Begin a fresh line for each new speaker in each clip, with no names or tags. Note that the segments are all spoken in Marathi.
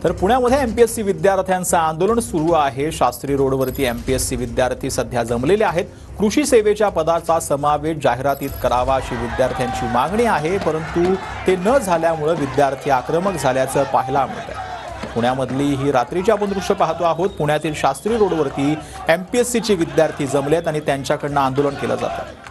तर पुण्यामध्ये एमपीएससी विद्यार्थ्यांचं आंदोलन सुरू आहे। शास्त्री रोडवरती एमपीएससी विद्यार्थी सध्या जमलेले आहेत। कृषी सेवेच्या पदाचा समावेश जाहिरातीत करावा अशी विद्यार्थ्यांची मागणी आहे, परंतु ते न झाल्यामुळे विद्यार्थी आक्रमक झाल्याचं पाहायला मिळतंय। पुण्यामधली ही रात्रीची आपण दृश्य पाहतो आहोत। पुण्यातील शास्त्री रोडवरती एमपीएससीचे विद्यार्थी जमलेत आणि त्यांच्याकडनं आंदोलन केलं जातं।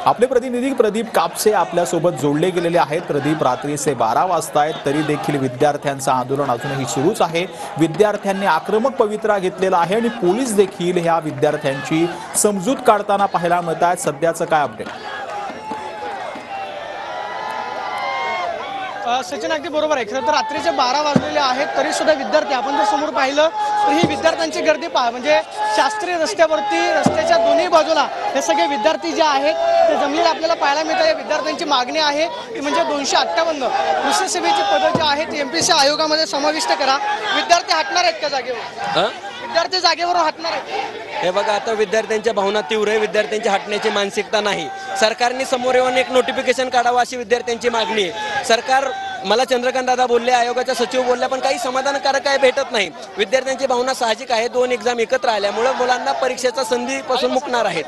आपले प्रतिनिधी प्रदीप कापसे आपल्या सोबत जोडले गेलेले आहेत। प्रदीप, रात्रीचे 12 वाजतायत तरी देखील विद्यार्थ्यांचं आंदोलन अजूनही सुरूच आहे। विद्यार्थ्यांनी आक्रमक पवित्रा घेतलेला आहे आणि पोलीस देखील ह्या विद्यार्थ्यांची समजूत काढताना पाहायला मिळत आहेत। सध्याचं काय अपडेट?
सचिन, अगदी बरोबर आहे। खरं तर रात्रीचे 12 वाजलेले आहेत तरी सुद्धा विद्यार्थी, आपण जर समोर पाहिलं तर ही विद्यार्थ्यांची गर्दी पहा, म्हणजे शास्त्रीय रस्त्यावरती रस्त्याच्या दोन्ही बाजूला हे सगळे विद्यार्थी जे आहेत ते जमलेले आपल्याला पाहायला मिळतात। या विद्यार्थ्यांची मागणी आहे की म्हणजे 258 कृषी सेवेची पदं जी आहेत एमपीएससी आयोगामध्ये समाविष्ट करा। विद्यार्थी हटणार आहेत का जागेवर? विद्यार्थी जागेवर हटणार आहेत?
हे बघा, आता विद्यार्थ्यांच्या भावना तीव्र आहे। विद्यार्थ्यांची हटण्याची मानसिकता नाही। सरकारने समोर येऊन एक नोटिफिकेशन काढावं अशी विद्यार्थ्यांची मागणी आहे। सरकार, मला चंद्रकांत दादा बोलले, आयोगाचा सचिव बोलल्या, पण काही समाधानकारक काय भेटत नाही। विद्यार्थ्यांची भावना साहजिक आहे। 2 एक्झाम एकत्र आल्यामुळे मुलांना परीक्षेच्या संधीपासून मुकणार आहेत।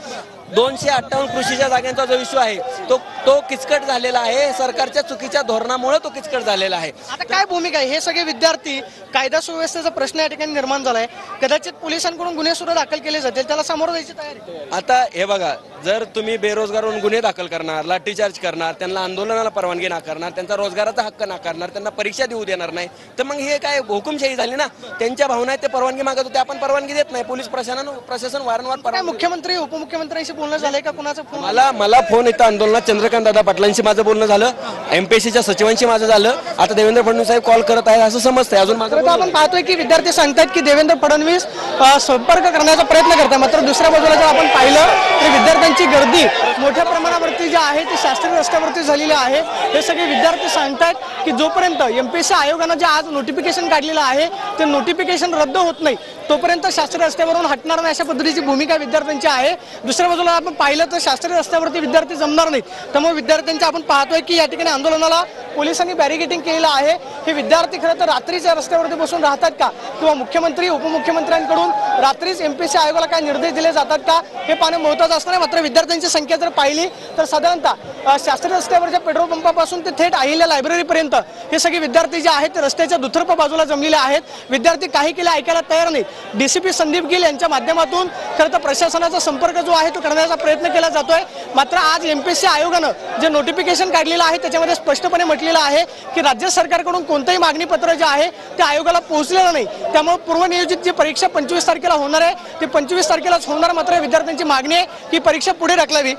258 कृषीच्या जागांचा जो इश्यू आहे तो किचकट झालेला आहे। सरकारच्या चुकीच्या धोरणामुळे तो किचकट झालेला आहे।
आता काय भूमिका आहे? हे सगळे विद्यार्थी, कायदा सुव्यवस्थेचा प्रश्न या ठिकाणी निर्माण झालाय। कदाचित पोलिसांकडून गुन्हे सुद्धा दाखल केले जातील, त्याला सामोरं जायची तयारी?
आता हे बघा, जर तुम्ही बेरोजगारांवर गुन्हे दाखल करणार, लाठीचार्ज करणार, त्यांना आंदोलनाला परवानगी नाकारणार, त्यांचा रोजगाराचा हक्क नाकारणार, त्यांना परीक्षा देऊ देणार नाही, तर मग हे काय हुकुमशाही झाली ना? त्यांच्या भावना आहेत, ते परवानगी मागत होते, आपण परवानगी देत नाही। पोलीस प्रशासन वारंवार
मुख्यमंत्री उपमुख्यमंत्र्यांशी बोलणं झालंय का? कुणाचा फोन?
मला फोन येतं आंदोलनात चंद्रकांत दादा पाटलांशी माझं बोलणं झालं, एमपीएससीच्या सचिवांशी माझं झालं। आता देवेंद्र फडणवीस साहेब कॉल करत आहेत असं समजतंय। अजून
आपण पाहतोय की विद्यार्थी सांगतात की देवेंद्र फडणवीस संपर्क करण्याचा प्रयत्न करतात, मात्र दुसऱ्या बाजूला जर आपण पाहिलं तर विद्यार्थ्यांची गर्दी मोठ्या प्रमाणावरती जी आहे ती शास्त्रीय रस्त्यावरती झालेली आहे। हे सगळे विद्यार्थी सांगतात की जोपर्यंत एमपीएससी आयोगानं जे आज नोटिफिकेशन काढलेलं आहे ते नोटिफिकेशन रद्द होत नाही तोपर्यंत शास्त्रीय रस्त्यावरून हटणार नाही, अशा पद्धतीची भूमिका विद्यार्थ्यांची आहे। दुसऱ्या बाजूला आपण पाहिलं तर शास्त्रीय रस्त्यावरती विद्यार्थी जमणार नाहीत, त्यामुळे विद्यार्थ्यांच्या आपण पाहतोय की या ठिकाणी आंदोलनाला पोलिसांनी बॅरिकेडिंग केलेलं आहे। हे विद्यार्थी खरं तर रात्रीच्या रस्त्यावरती बसून राहतात का, किंवा मुख्यमंत्री उपमुख्यमंत्र्यांकडून रात्रीच एमपीएससी आयोगाला काय निर्देश दिले जातात का, हे पाहणं महत्त्वाचं असणार आहे। मात्र विद्यार्थ्यांची संख्या जर पाहिली तर साधारणतः शास्त्रीय रस्त्यावरच्या पेट्रोल पंपापासून ते थेट अहिल्या लायब्ररीपर्यंत हे सगळे विद्यार्थी जे आहेत ते रस्त्याच्या दुतर्फा बाजूला जमलेले आहेत। विद्यार्थी काही केले ऐकायला तयार नाहीत। डीसीपी संदीप गिल यांच्या माध्यमातून खरं तर प्रशासनाचा संपर्क जो आहे तो करण्याचा प्रयत्न केला जातोय। मात्र आज एमपीएससी आयोगानं जे नोटिफिकेशन काढलेलं आहे त्याच्यामध्ये स्पष्टपणे म्हटलेलं आहे की राज्य सरकारकडून कोणतंही मागणी पत्र जे आहे ते आयोगाला पोहोचलेलं नाही, त्यामुळे पूर्वनियोजित जी परीक्षा 25 तारखेला होणार आहे ती 25 तारखेलाच होणार। मात्र विद्यार्थ्यांची मागणी आहे की परीक्षा पुढे ढकलावी।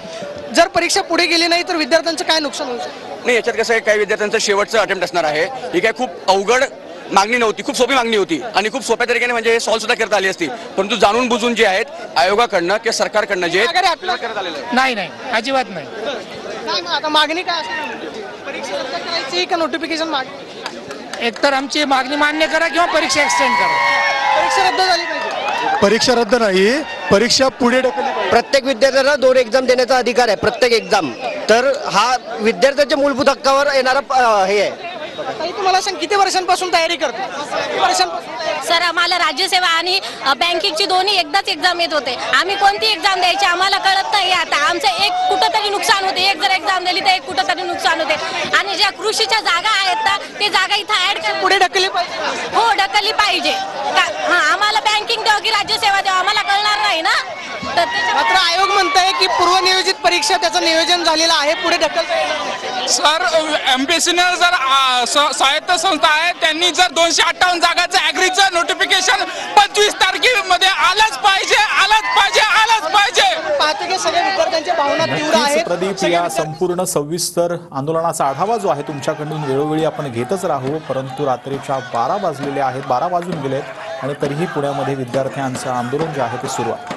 जर परीक्षा पुढे गेली नाही तर विद्यार्थ्यांचं काय नुकसान होऊ शकतं?
नाही, याच्यात कसं आहे, काही विद्यार्थ्यांचं शेवटचं अटेम्प्ट असणार आहे। ही काय खूप अवघड मागणी नव्हती, खूप सोपी मागणी होती आणि खूप सोप्या तरीकेने म्हणजे सॉल्व्ह सुद्धा करता आली असती, परंतु जाणून बुजून जे आहेत आयोगाकडनं किंवा सरकारकडनं जे करण्यात आलेलं आहे
नाही, अजिबात नाही।
आता मागणी काय असते? परीक्षा रद्द करायची का नोटिफिकेशन मागणी?
एकतर आमची मागणी मान्य करा किंवा परीक्षा एक्सटेंड करा।
परीक्षा रद्द झाली पाहिजे।
परीक्षा रद्द नाही, परीक्षा पुढे ढकलली पाहिजे।
प्रत्येक विद्यार्थ्याला 2 एक्झाम देण्याचा अधिकार आहे, प्रत्येक एक्झाम। तर हा विद्यार्थ्याच्या मूलभूत हक्कावर येणारा हे आहे।
तुम्हाला सांग, किती वर्षांपासून तयारी करतो? किती वर्षांपासून?
सर, आम्हाला राज्यसेवा आणि बँकिंगची दोन्ही एकदाच एक्झाम येत होते। आम्ही कोणती एक्झाम द्यायची आम्हाला कळत नाही। आता आमचं एक कुठंतरी नुकसान होते, एक जर एक्झाम दिली तर एक कुठंतरी नुकसान होते। आणि ज्या कृषीच्या जागा आहेत ना ते जागा इथं ऍड
पुढे ढकलली पाहिजे।
हो, ढकलली पाहिजे। आम्हाला बँकिंग द्यावं की राज्यसेवा द्यावं आम्हाला कळणार नाही ना।
मात्र आयोग म्हणताय की पूर्वनियोजित परीक्षा त्याचं नियोजन झालेलं आहे, पुढे ढकलता येणार नाही।
सर, एमपीएससीनं जर स्वायत्त संस्था आहे त्यांनी जर 258 जागाचं ॲग्रीचं नोटिफिकेशन 25 तारखेमध्ये आलंच पाहिजे।
पाहतो की सगळ्या विद्यार्थ्यांच्या भावना तीव्र आहेत।
प्रदीप, या संपूर्ण सविस्तर आंदोलनाचा आढावा जो आहे तुमच्याकडून वेळोवेळी आपण घेतच राहू, परंतु रात्रीच्या 12 वाजलेले आहेत, 12 वाजून गेलेत आणि तरीही पुण्यामध्ये विद्यार्थ्यांचं आंदोलन जे आहे ते सुरू आहे।